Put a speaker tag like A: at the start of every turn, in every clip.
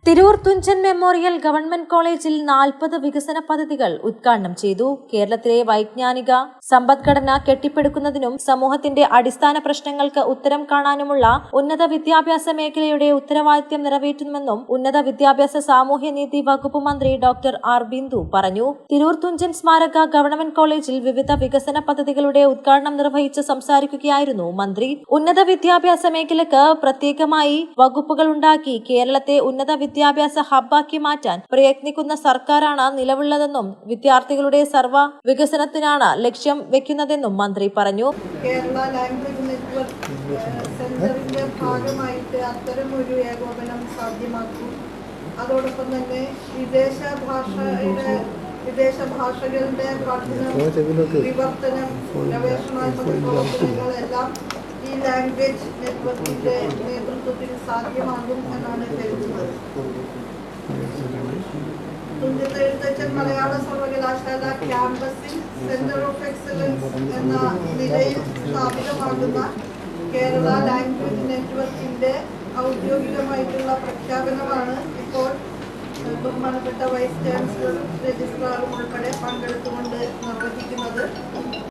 A: Tirur Thunchan memorial government കോളേജിൽ 40 വികസന പദ്ധതികൾ ഉദ്ഘാടനം ചെയ്തു. കേരളത്തിലെ വൈജ്ഞാനിക സമ്പദ്ഘടന കെട്ടിപ്പടുക്കുന്നതിനും സമൂഹത്തിന്റെ അടിസ്ഥാന പ്രശ്നങ്ങൾക്ക് ഉത്തരം കാണാനുമുള്ള ഉന്നത വിദ്യാഭ്യാസ മേഖലയുടെ ഉത്തരവാദിത്യം നിറവേറ്റുമെന്നും ഉന്നത വിദ്യാഭ്യാസ സാമൂഹ്യനീതി വകുപ്പ് മന്ത്രി ഡോക്ടർ ആർ ബിന്ദു പറഞ്ഞു. തിരൂർ തുഞ്ചൻ സ്മാരക ഗവൺമെന്റ് കോളേജിൽ വിവിധ വികസന പദ്ധതികളുടെ ഉദ്ഘാടനം നിർവഹിച്ച് സംസാരിക്കുകയായിരുന്നു മന്ത്രി. ഉന്നത വിദ്യാഭ്യാസ മേഖലയ്ക്ക് പ്രത്യേകമായി വകുപ്പുകളുണ്ടാക്കി കേരളത്തെ ഉന്നത വിദ്യാഭ്യാസ ഹബ്ബാക്കി മാറ്റാൻ പ്രയത്നിക്കുന്ന സർക്കാരാണ് നിലവിലുള്ളതെന്നും വിദ്യാർത്ഥികളുടെ സർവ്വ വികസനത്തിനാണ് ലക്ഷ്യം വെക്കുന്നതെന്നും മന്ത്രി പറഞ്ഞു.
B: കേരള ലാംഗ്വേജ് നെറ്റ്വർക്ക് സെന്ററിന്റെ ഭാഗമായിട്ട് അത്തരമൊരു ഏകോപനം സാധ്യമാക്കും. അതോടൊപ്പം തന്നെ വിദേശ ഭാഷകളുടെ പഠനം, വിവർത്തനം, ഗവേഷണാത്മക പ്രവർത്തനങ്ങളെല്ലാം ഈ ലാംഗ്വേജ് നെറ്റ്വർക്കിന്റെ നേതൃത്വത്തിൽ സാധ്യമാകും എന്നാണ് കരുതുന്നത്. തുഞ്ചൻ എഴുത്തച്ഛൻ മലയാള സർവകലാശാല ക്യാമ്പസിൽ സെന്റർ ഓഫ് എക്സലൻസ് എന്ന നിലയിൽ സ്ഥാപിതമാകുന്ന കേരള ലാംഗ്വേജ് നെറ്റ്വർക്കിന്റെ ഔദ്യോഗികമായിട്ടുള്ള പ്രഖ്യാപനമാണ് ഇപ്പോൾ ബഹുമാനപ്പെട്ട വൈസ് ചാൻസലറും രജിസ്ട്രാറും ഉൾപ്പെടെ പങ്കെടുത്തുകൊണ്ട് നിർവഹിക്കുന്നത്.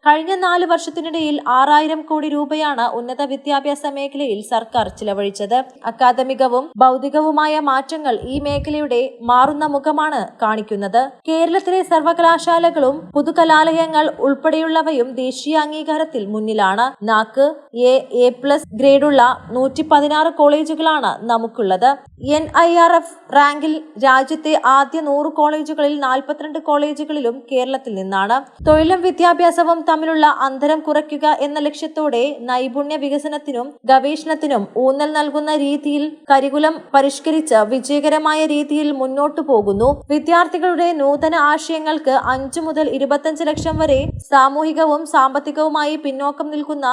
A: കഴിഞ്ഞ 4 വർഷത്തിനിടയിൽ 6000 കോടി രൂപയാണ് ഉന്നത വിദ്യാഭ്യാസ മേഖലയിൽ സർക്കാർ ചിലവഴിച്ചത്. അക്കാദമികവും ഭൗതികവുമായ മാറ്റങ്ങൾ ഈ മേഖലയുടെ മാറുന്ന മുഖമാണ് കാണിക്കുന്നത്. കേരളത്തിലെ സർവകലാശാലകളും പൊതുകലാലയങ്ങൾ ഉൾപ്പെടെയുള്ളവയും ദേശീയ അംഗീകാരത്തിൽ മുന്നിലാണ്. നാക്ക് A+ ഗ്രേഡുള്ള 116 കോളേജുകളാണ് നമുക്കുള്ളത്. NIRF റാങ്കിൽ രാജ്യത്തെ ആദ്യ 100 കോളേജുകളിൽ 42 കോളേജുകളിലും കേരളത്തിൽ നിന്നാണ്. തൊഴിലും വിദ്യാഭ്യാസവും തമ്മിലുള്ള അന്തരം കുറയ്ക്കുക എന്ന ലക്ഷ്യത്തോടെ നൈപുണ്യ വികസനത്തിനും ഗവേഷണത്തിനും ഊന്നൽ നൽകുന്ന രീതിയിൽ കരിക്കുലം പരിഷ്കരിച്ച് വിജയകരമായ രീതിയിൽ മുന്നോട്ടു പോകുന്നു. വിദ്യാർത്ഥികളുടെ നൂതന ആശയങ്ങൾക്ക് 5 മുതൽ 25 ലക്ഷം വരെ സാമൂഹികവും സാമ്പത്തികവുമായി പിന്നോക്കം നിൽക്കുന്ന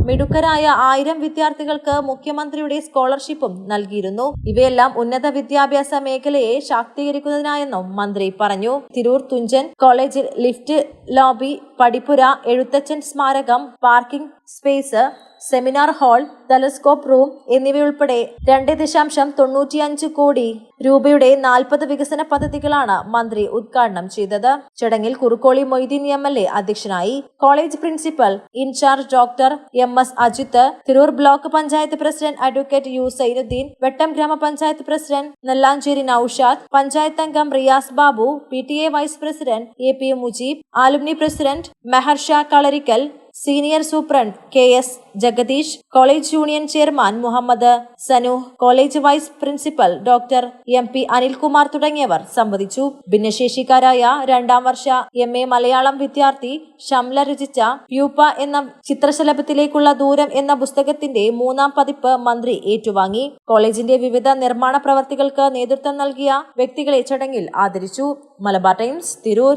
A: മിടുക്കരായ 1000 വിദ്യാർത്ഥികൾക്ക് മുഖ്യമന്ത്രിയുടെ സ്കോളർഷിപ്പും നൽകിയിരുന്നു. ഇവയെല്ലാം ഉന്നത വിദ്യാഭ്യാസ മേഖലയെ ശാക്തീകരിക്കുന്നതിനായെന്നും മന്ത്രി പറഞ്ഞു. തിരൂർ തുഞ്ചൻ കോളേജിൽ ലിഫ്റ്റ്, ലോബി, പടിപ്പുര, എഴുത്തച്ഛൻ സ്മാരകം, parking space, seminar hall, telescope room എന്നിവയുൾപ്പെടെ 2.95 കോടി രൂപയുടെ 40 വികസന പദ്ധതികളാണ് മന്ത്രി ഉദ്ഘാടനം ചെയ്തത്. ചടങ്ങിൽ കുറുക്കോളി മൊയ്തീൻ MLA അധ്യക്ഷനായി. College principal in charge doctor MS Ajith, Tirur block panchayat president advocate U Sainudheen, Vettom ഗ്രാമപഞ്ചായത്ത് പ്രസിഡന്റ് നെല്ലാഞ്ചേരി നൌഷാദ്, പഞ്ചായത്ത് അംഗം Riyas Babu, PTA vice president AP Mujeeb, alumni president Meharsha Kalarikkal, senior superintendent KS Jagadeesh, college union chairman Muhammed Sanu, college vice principal doctor MP Anilkumar തുടങ്ങിയവർ സംബന്ധിച്ചു. ഭിന്നശേഷിക്കാരായ 2ാം വർഷ MA മലയാളം വിദ്യാർത്ഥി ഷംല രചിച്ച പ്യൂപ്പ എന്ന ചിത്രശലഭത്തിലേക്കുള്ള ദൂരം എന്ന പുസ്തകത്തിന്റെ 3ാം പതിപ്പ് മന്ത്രി ഏറ്റുവാങ്ങി. കോളേജിന്റെ വിവിധ നിർമ്മാണ പ്രവർത്തികൾക്ക് നേതൃത്വം നൽകിയ വ്യക്തികളെ ചടങ്ങിൽ ആദരിച്ചു. മലബാർ ടൈംസ്, തിരൂർ.